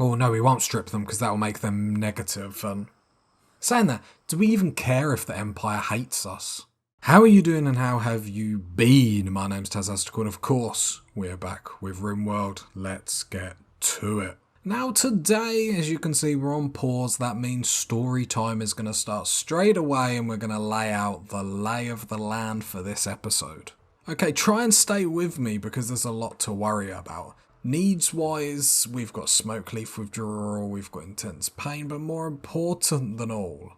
Oh no, we won't strip them because that will make them negative. Saying that, do we even care if the Empire hates us? How are you doing and how have you been? My name's Tazastical and of course we're back with Rimworld. Let's get to it. Now today, as you can see, we're on pause. That means story time is going to start straight away and we're going to lay out the lay of the land for this episode. Okay, try and stay with me because there's a lot to worry about. Needs-wise, we've got smoke leaf withdrawal, we've got intense pain, but more important than all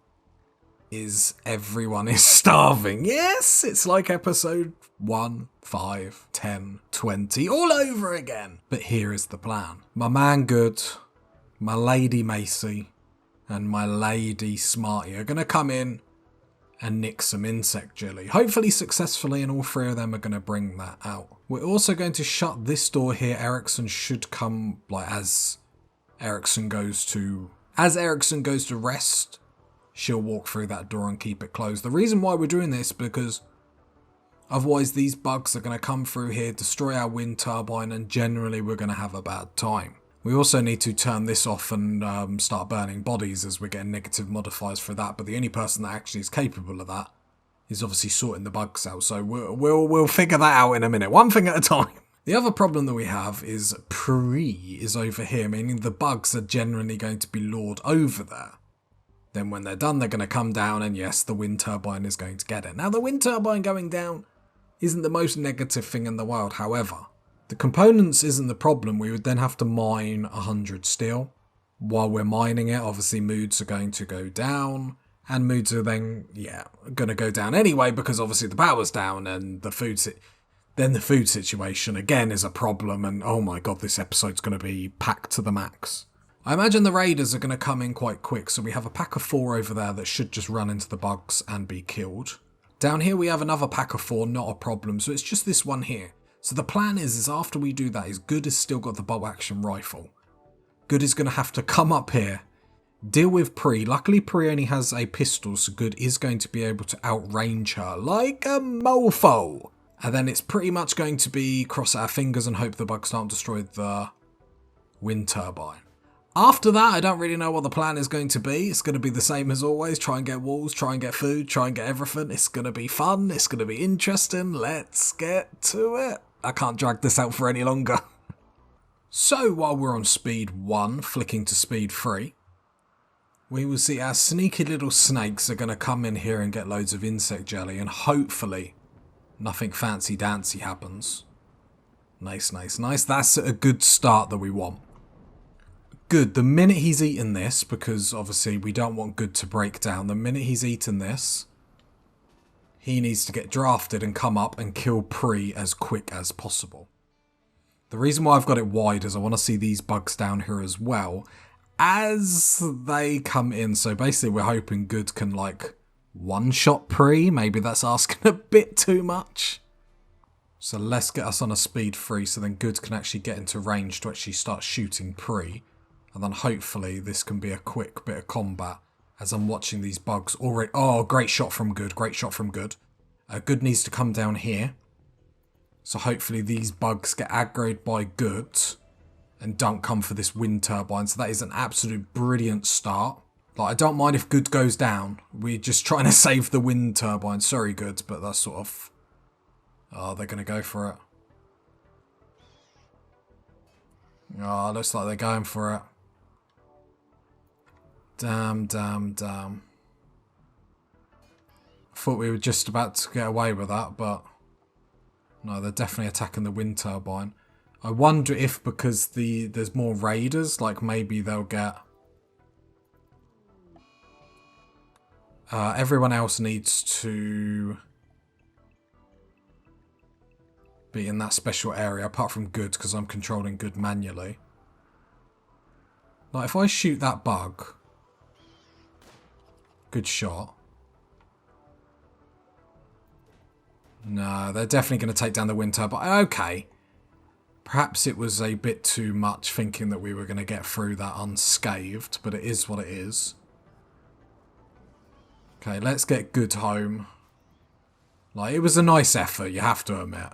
is everyone is starving. Yes, it's like episode 1, 5, 10, 20, all over again. But here is the plan. My man Good, my lady Macy, and my lady Smarty are going to come in and nick some insect jelly. Hopefully successfully, and all three of them are going to bring that out. We're also going to shut this door here. Erickson should come, as Erickson goes to rest, she'll walk through that door and keep it closed. The reason why we're doing this, because otherwise these bugs are going to come through here, destroy our wind turbine, and generally we're going to have a bad time. We also need to turn this off and start burning bodies as we're getting negative modifiers for that, but the only person that actually is capable of that is obviously sorting the bugs out, so we'll figure that out in a minute, one thing at a time. The other problem that we have is Pre is over here, meaning the bugs are generally going to be lured over there. Then when they're done, they're going to come down, and yes, the wind turbine is going to get it. Now, the wind turbine going down isn't the most negative thing in the world, however. The components isn't the problem. We would then have to mine 100 steel. While we're mining it, obviously moods are going to go down. And moods are then, going to go down anyway because obviously the power's down and the food situation again is a problem. And oh my god, this episode's going to be packed to the max. I imagine the raiders are going to come in quite quick. So we have a pack of 4 over there that should just run into the bugs and be killed. Down here we have another pack of 4, not a problem. So it's just this one here. So the plan is after we do that, is Good has still got the bolt action rifle. Good is going to have to come up here, deal with Pre. Luckily Pre only has a pistol, so Good is going to be able to outrange her like a mofo. And then it's pretty much going to be cross our fingers and hope the bugs don't destroy the wind turbine. After that, I don't really know what the plan is going to be. It's going to be the same as always. Try and get walls, try and get food, try and get everything. It's going to be fun. It's going to be interesting. Let's get to it. I can't drag this out for any longer. So while we're on speed 1, flicking to speed 3, we will see our sneaky little snakes are going to come in here and get loads of insect jelly, and hopefully nothing fancy dancy happens. Nice, nice, nice. That's a good start that we want. Good, the minute he's eaten this, because obviously we don't want Good to break down, the minute he's eaten this, he needs to get drafted and come up and kill Pre as quick as possible. The reason why I've got it wide is I want to see these bugs down here as well as they come in. So basically we're hoping Good can one-shot Pre. Maybe that's asking a bit too much. So let's get us on a speed 3 so then Good can actually get into range to actually start shooting Pre. And then hopefully this can be a quick bit of combat as I'm watching these bugs already. Oh, great shot from Good. Great shot from Good. Good needs to come down here. So hopefully these bugs get aggroed by Good and don't come for this wind turbine. So that is an absolute brilliant start. I don't mind if Good goes down. We're just trying to save the wind turbine. Sorry, Good, but that's sort of... Oh, they're going to go for it. Oh, looks like they're going for it. Damn, damn, damn. I thought we were just about to get away with that, but... No, they're definitely attacking the wind turbine. I wonder if because there's more raiders, maybe they'll get... everyone else needs to be in that special area, apart from Good, because I'm controlling Good manually. If I shoot that bug... Good shot. No, they're definitely going to take down the wind turbine. Okay. Perhaps it was a bit too much thinking that we were going to get through that unscathed, but it is what it is. Okay, let's get Good home. It was a nice effort, you have to admit.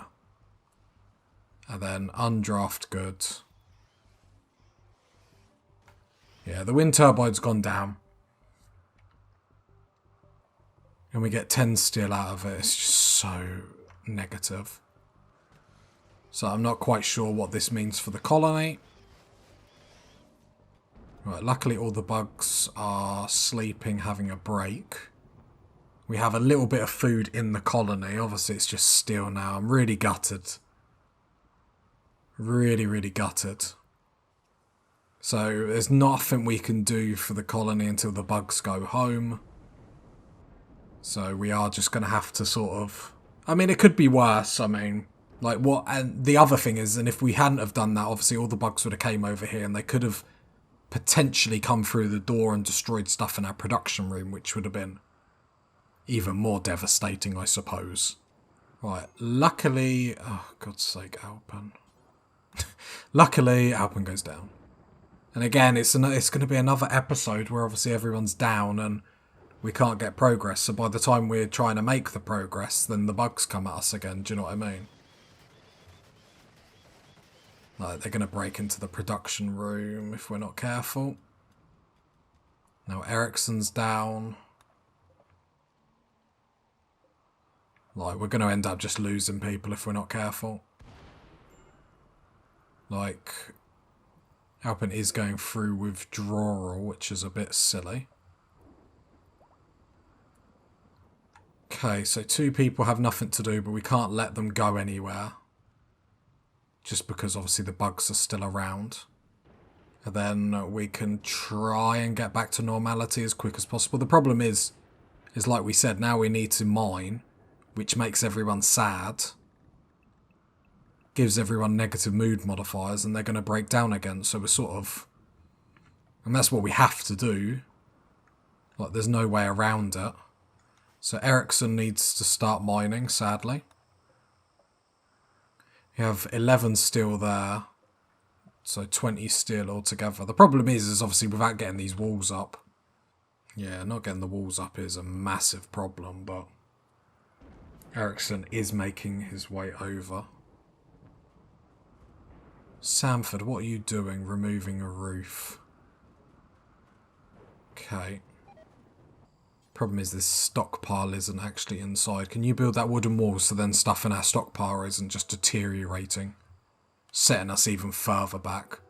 And then undraft Good. Yeah, the wind turbine's gone down. And we get 10 steel out of it. It's just so negative. So I'm not quite sure what this means for the colony. Right, luckily all the bugs are sleeping, having a break. We have a little bit of food in the colony. Obviously it's just steel now. I'm really gutted. Really, really gutted. So there's nothing we can do for the colony until the bugs go home. So we are just going to have to sort of... I mean, it could be worse. I mean, like what... And the other thing is, and if we hadn't have done that, obviously all the bugs would have came over here and they could have potentially come through the door and destroyed stuff in our production room, which would have been even more devastating, I suppose. Right, luckily... Oh, God's sake, Alpen. Luckily, Alpen goes down. And again, it's going to be another episode where obviously everyone's down and we can't get progress. So by the time we're trying to make the progress, then the bugs come at us again. Do you know what I mean? Like, they're going to break into the production room if we're not careful. Now Ericsson's down. Like, we're going to end up just losing people if we're not careful. Like, Alpen is going through withdrawal, which is a bit silly. Okay, so 2 people have nothing to do, but we can't let them go anywhere. Just because obviously the bugs are still around. And then we can try and get back to normality as quick as possible. The problem is like we said, now we need to mine, which makes everyone sad. Gives everyone negative mood modifiers, and they're going to break down again. So we're sort of... And that's what we have to do. Like, there's no way around it. So Ericsson needs to start mining, sadly. You have 11 steel there. So 20 steel altogether. The problem is obviously without getting these walls up. Yeah, not getting the walls up is a massive problem, but Ericsson is making his way over. Samford, what are you doing? Removing a roof. Okay. Problem is this stockpile isn't actually inside. Can you build that wooden wall so then stuff in our stockpile isn't just deteriorating? Setting us even further back.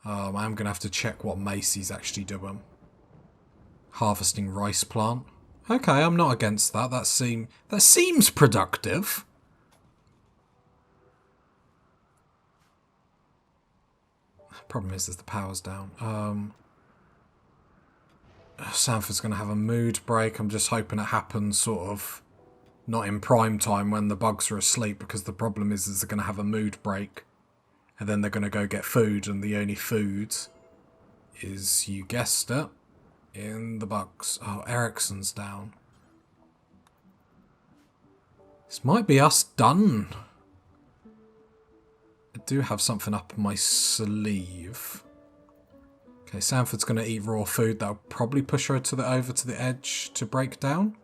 I'm going to have to check what Macy's actually doing. Harvesting rice plant. Okay, I'm not against that. That seems productive. Problem is the power's down. Sanford's going to have a mood break. I'm just hoping it happens sort of not in prime time when the bugs are asleep, because the problem is they're going to have a mood break and then they're going to go get food, and the only food is, you guessed it, in the bugs. Oh, Ericsson's down. This might be us done. I do have something up my sleeve. Okay, Sanford's going to eat raw food. That'll probably push her over to the edge to break down.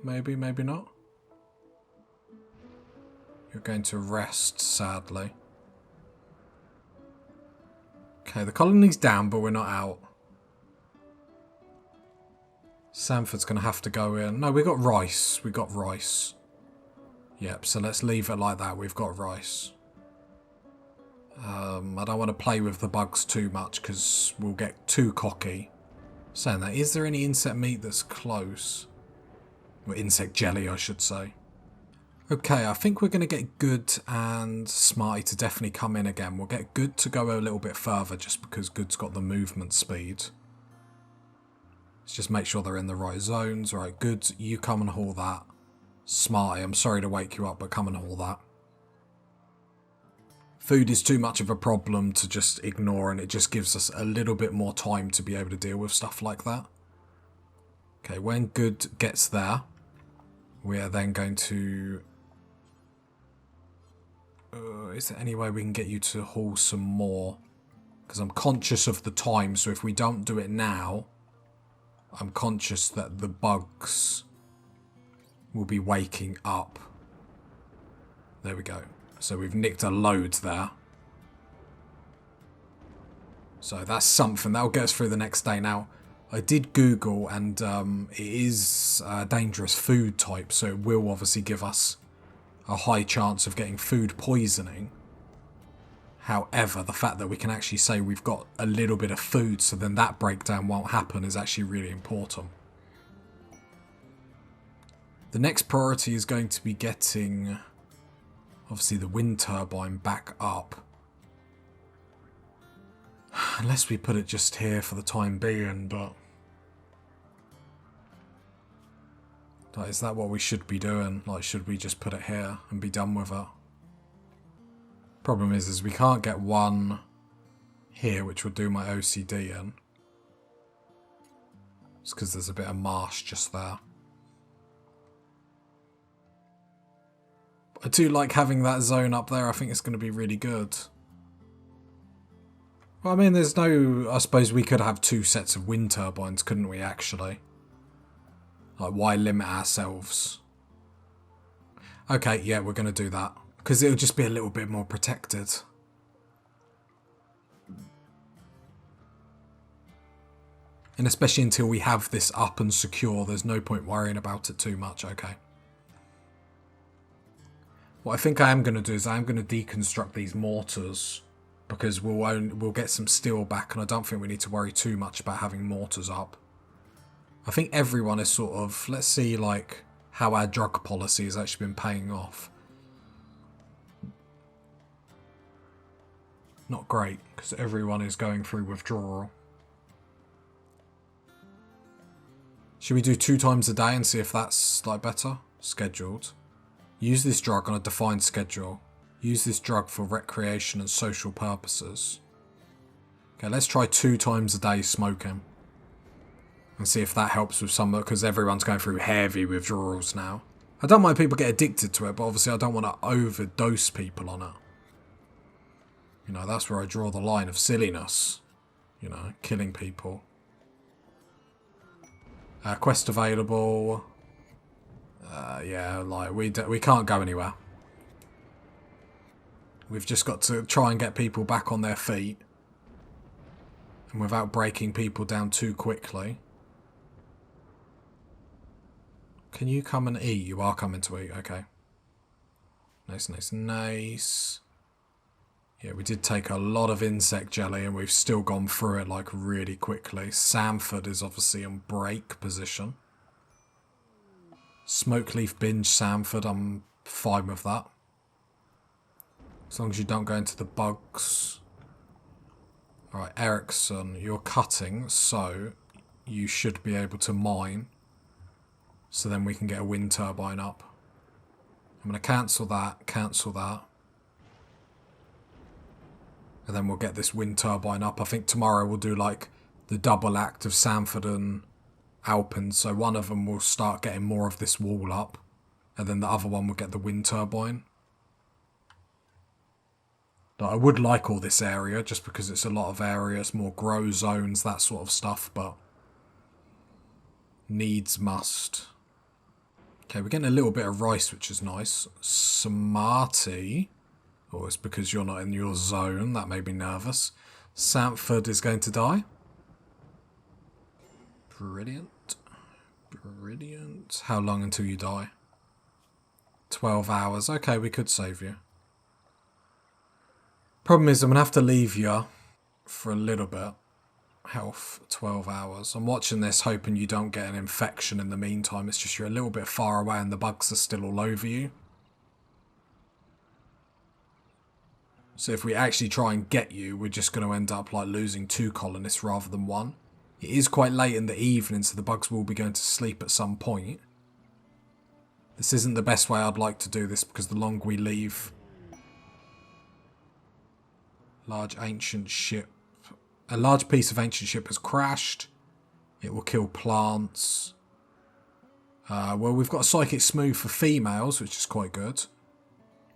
Maybe, maybe not. You're going to rest, sadly. Okay, the colony's down, but we're not out. Sanford's going to have to go in. No, we got rice. We got rice. Yep, so let's leave it like that. We've got rice. I don't want to play with the bugs too much because we'll get too cocky. Saying that, is there any insect meat that's close? Or insect jelly, I should say. Okay, I think we're going to get Good and Smarty to definitely come in again. We'll get Good to go a little bit further just because Good's got the movement speed. Let's just make sure they're in the right zones. Alright, Good, you come and haul that. Smarty, I'm sorry to wake you up, but come and haul that. Food is too much of a problem to just ignore, and it just gives us a little bit more time to be able to deal with stuff like that. Okay, when Good gets there, we are then going to... is there any way we can get you to haul some more? Because I'm conscious of the time, so if we don't do it now, I'm conscious that the bugs will be waking up. There we go. So we've nicked a load there. So that's something. That'll get us through the next day. Now, I did Google, and it is a dangerous food type, so it will obviously give us a high chance of getting food poisoning. However, the fact that we can actually say we've got a little bit of food, so then that breakdown won't happen, is actually really important. The next priority is going to be getting, obviously, the wind turbine back up. Unless we put it just here for the time being, but... Like, is that what we should be doing? Like, should we just put it here and be done with it? Problem is we can't get one here, which would do my OCD in. It's because there's a bit of marsh just there. But I do like having that zone up there. I think it's going to be really good. Well, I mean, there's no... I suppose we could have 2 sets of wind turbines, couldn't we, actually? Like, why limit ourselves? Okay, yeah, we're going to do that. Because it'll just be a little bit more protected. And especially until we have this up and secure, there's no point worrying about it too much, okay. What I think I am going to do is I am going to deconstruct these mortars. Because we'll get some steel back, and I don't think we need to worry too much about having mortars up. I think everyone is sort of... Let's see, like, how our drug policy has actually been paying off. Not great, because everyone is going through withdrawal. Should we do 2 times a day and see if that's, like, better? Scheduled. Use this drug on a defined schedule. Use this drug for recreation and social purposes. Okay, let's try 2 times a day smoking. And see if that helps with some, because everyone's going through heavy withdrawals now. I don't mind people get addicted to it, but obviously I don't want to overdose people on it. You know, that's where I draw the line of silliness. You know, killing people. Quest available. Yeah, like, we can't go anywhere. We've just got to try and get people back on their feet. And without breaking people down too quickly. Can you come and eat? You are coming to eat, okay. Nice, nice, nice. Yeah, we did take a lot of insect jelly and we've still gone through it like really quickly. Samford is obviously in break position. Smoke leaf binge Samford, I'm fine with that. As long as you don't go into the bugs. Alright, Ericsson, you're cutting, so you should be able to mine. So then we can get a wind turbine up. I'm going to cancel that, and then we'll get this wind turbine up. I think tomorrow we'll do like the double act of Samford and Alpin. So one of them will start getting more of this wall up. And then the other one will get the wind turbine. I would like all this area, just because it's a lot of areas, more grow zones, that sort of stuff, but needs must. Okay, we're getting a little bit of rice, which is nice. Smarty. Oh, it's because you're not in your zone. That made me nervous. Samford is going to die. Brilliant. Brilliant. How long until you die? 12 hours. Okay, we could save you. Problem is, I'm going to have to leave you for a little bit. Health, 12 hours. I'm watching this hoping you don't get an infection in the meantime. It's just you're a little bit far away and the bugs are still all over you. So if we actually try and get you, we're just going to end up like losing 2 colonists rather than 1. It is quite late in the evening, so the bugs will be going to sleep at some point. This isn't the best way I'd like to do this, because the longer we leave... Large ancient ship. A large piece of ancient ship has crashed. It will kill plants. Well, we've got a psychic smooth for females, which is quite good.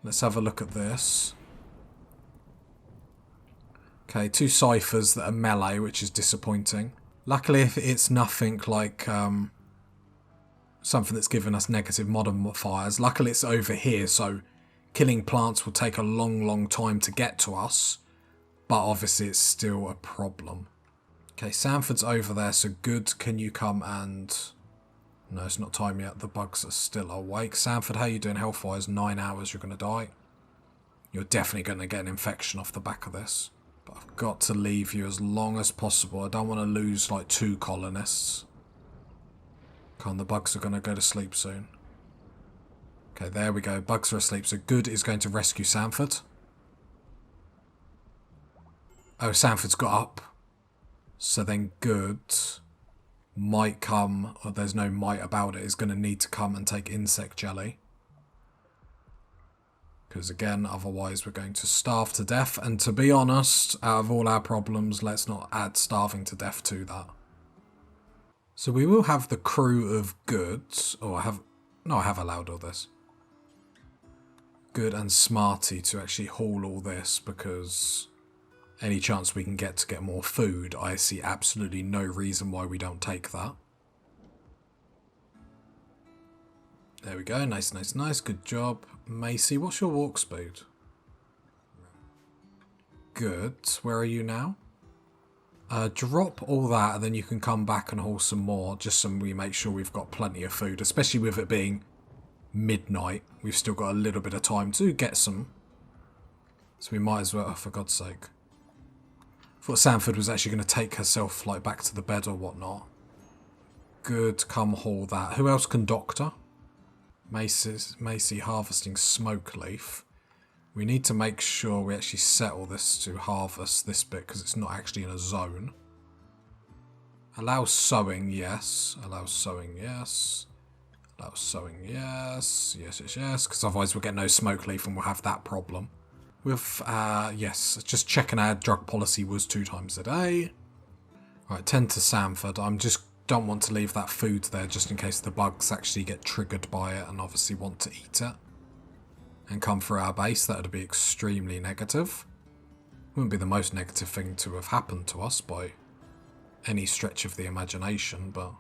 Let's have a look at this. Okay, 2 ciphers that are melee, which is disappointing. Luckily, if it's nothing like something that's given us negative modifiers, luckily it's over here, so killing plants will take a long, long time to get to us. but obviously it's still a problem. Okay, Sanford's over there, so good. Can you come and... No, it's not time yet. The bugs are still awake. Sanford, how you doing health-wise? 9 hours, you're going to die. You're definitely going to get an infection off the back of this. But I've got to leave you as long as possible. I don't want to lose, like, 2 colonists. Come on, the bugs are going to go to sleep soon. Okay, there we go. Bugs are asleep. So Good is going to rescue Sanford. Oh, Sanford's got up. So then Good might come, or there's no might about it, is going to need to come and take insect jelly. Because again, otherwise we're going to starve to death. And to be honest, out of all our problems, let's not add starving to death to that. So we will have the crew of Good, or I have allowed all this. Good and Smarty to actually haul all this, because any chance we can get to get more food, I see absolutely no reason why we don't take that. There we go. Nice, nice, nice. Good job. Macy, what's your walk speed? Good. Where are you now? Drop all that and then you can come back and haul some more, just so we make sure we've got plenty of food, especially with it being midnight. We've still got a little bit of time to get some. So we might as well, oh, for God's sake. I thought Sanford was actually going to take herself like back to the bed or whatnot. Good, come haul that. Who else can doctor? Macy harvesting smoke leaf. We need to make sure we actually settle this to harvest this bit because it's not actually in a zone. Allow sowing, yes. Allow sowing, yes. Allow sowing, yes. Yes, yes, yes. Because otherwise we'll get no smoke leaf and we'll have that problem. With, yes, just checking our drug policy was 2 times a day. Right, 10 to Sanford. I'm just don't want to leave that food there just in case the bugs actually get triggered by it and obviously want to eat it. And come through our base. That would be extremely negative. Wouldn't be the most negative thing to have happened to us by any stretch of the imagination, but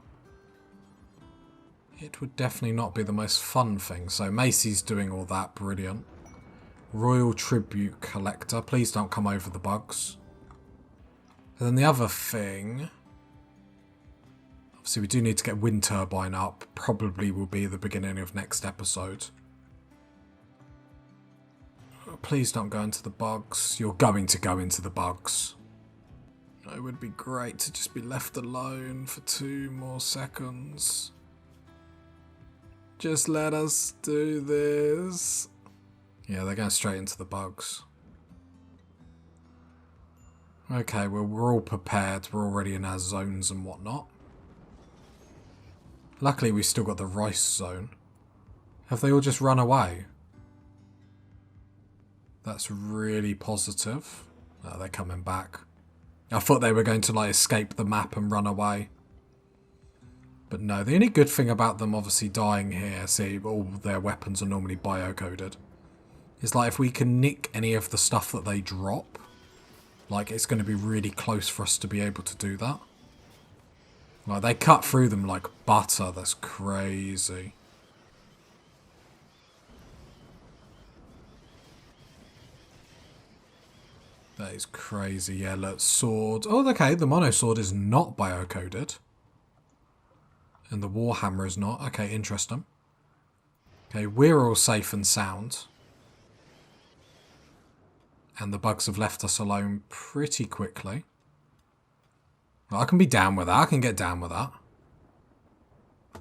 it would definitely not be the most fun thing. So Macy's doing all that, brilliant. Royal Tribute Collector, please don't come over the bugs. And then the other thing, obviously we do need to get wind turbine up, probably will be the beginning of next episode. Please don't go into the bugs. You're going to go into the bugs. It would be great to just be left alone for 2 more seconds. Just let us do this. Yeah, they're going straight into the bugs. Okay, well, we're all prepared. We're already in our zones and whatnot. Luckily, we've still got the rice zone. Have they all just run away? That's really positive. Oh, they're coming back. I thought they were going to like escape the map and run away. But no, the only good thing about them obviously dying here, see, all their weapons are normally biocoded, is like if we can nick any of the stuff that they drop, like it's going to be really close for us to be able to do that. Like they cut through them like butter, that's crazy. That is crazy. Yeah, look, sword. Oh, okay, the mono sword is not biocoded. And the warhammer is not. Okay, interesting. Okay, we're all safe and sound. And the bugs have left us alone pretty quickly. Well, I can be down with that. I can get down with that.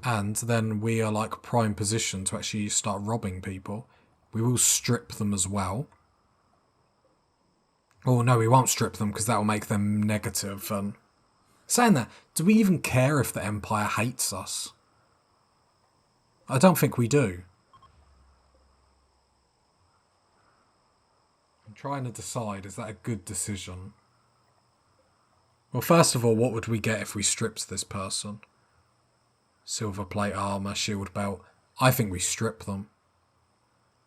And then we are like prime position to actually start robbing people. We will strip them as well. Oh, no, we won't strip them because that will make them negative. Saying that, do we even care if the Empire hates us? I don't think we do. I'm trying to decide, is that a good decision? Well, first of all, what would we get if we stripped this person? Silver plate armor, shield belt. I think we strip them.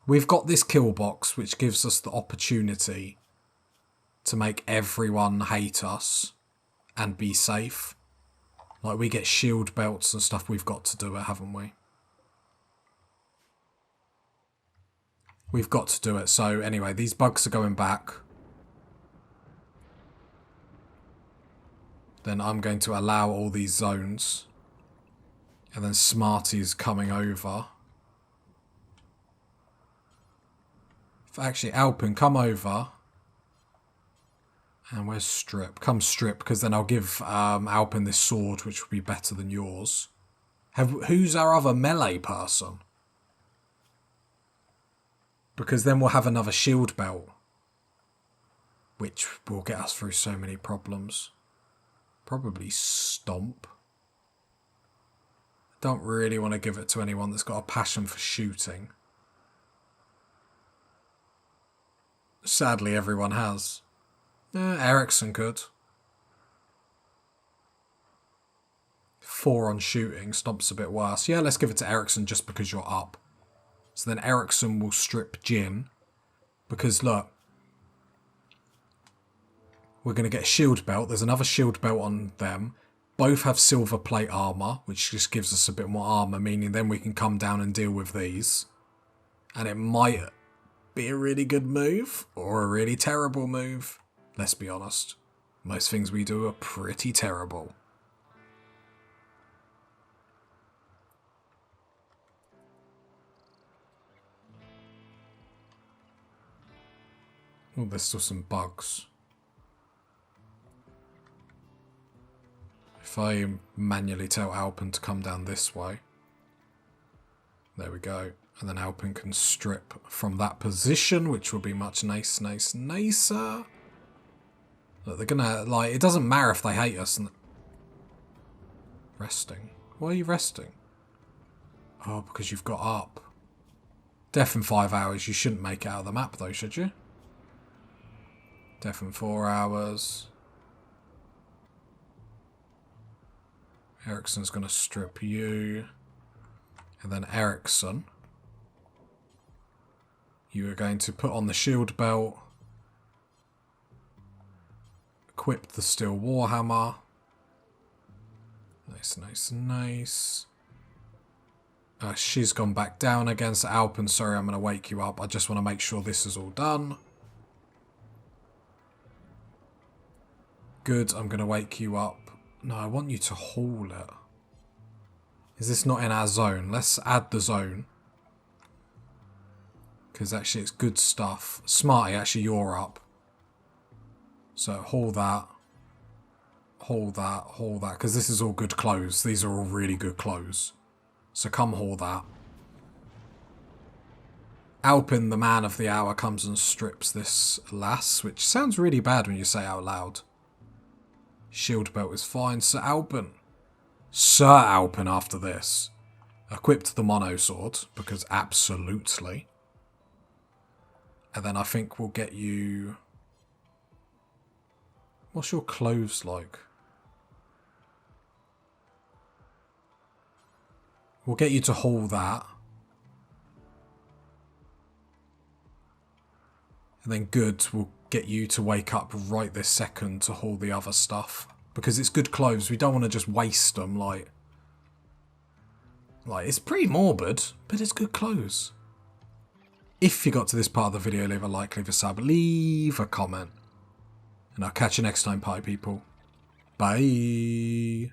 We've got this kill box, which gives us the opportunity to make everyone hate us and be safe. Like, we get shield belts and stuff, we've got to do it, haven't we? We've got to do it. So, anyway, these bugs are going back. then I'm going to allow all these zones. And then Smarty's coming over. Actually, Alpin, come over. And where's Strip? Come Strip, because then I'll give Alpin this sword, which will be better than yours. Who's our other melee person? Because then we'll have another shield belt. Which will get us through so many problems. Probably Stomp. Don't really want to give it to anyone that's got a passion for shooting. Sadly, everyone has. Ericsson could. 4 on shooting. Stomp's a bit worse. Yeah, let's give it to Ericsson just because you're up. So then Ericsson will strip Jin. Because, look. We're going to get a shield belt. There's another shield belt on them. Both have silver plate armor, which just gives us a bit more armor, meaning then we can come down and deal with these. And it might be a really good move, or a really terrible move. Let's be honest. Most things we do are pretty terrible. Oh, there's still some bugs. If I manually tell Alpin to come down this way. There we go. And then Alpin can strip from that position, which will be much nicer. Look, they're gonna, like, it doesn't matter if they hate us. Resting? Why are you resting? Oh, because you've got up. Death in 5 hours. You shouldn't make it out of the map, though, should you? Death in 4 hours. Ericsson's going to strip you. And then Ericsson. You are going to put on the shield belt. Equip the steel warhammer. Nice. She's gone back down against Alpin. Sorry, I'm going to wake you up. I just want to make sure this is all done. Good, I'm going to wake you up. No, I want you to haul it. Is this not in our zone? Let's add the zone. Because actually it's good stuff. Smarty, actually you're up. So haul that. Haul that. Haul that. Because this is all good clothes. These are all really good clothes. So come haul that. Alpin, the man of the hour, comes and strips this lass. Which sounds really bad when you say it out loud. Shield belt is fine. Sir Alpin. Sir Alpin after this. Equipped the mono sword. Because absolutely. And then I think we'll get you... What's your clothes like? We'll get you to haul that. And then good, we'll get you to wake up right this second to haul the other stuff. Because it's good clothes. We don't want to just waste them, like it's pretty morbid, but it's good clothes. If you got to this part of the video, leave a like, leave a sub, leave a comment. And I'll catch you next time, party people. Bye.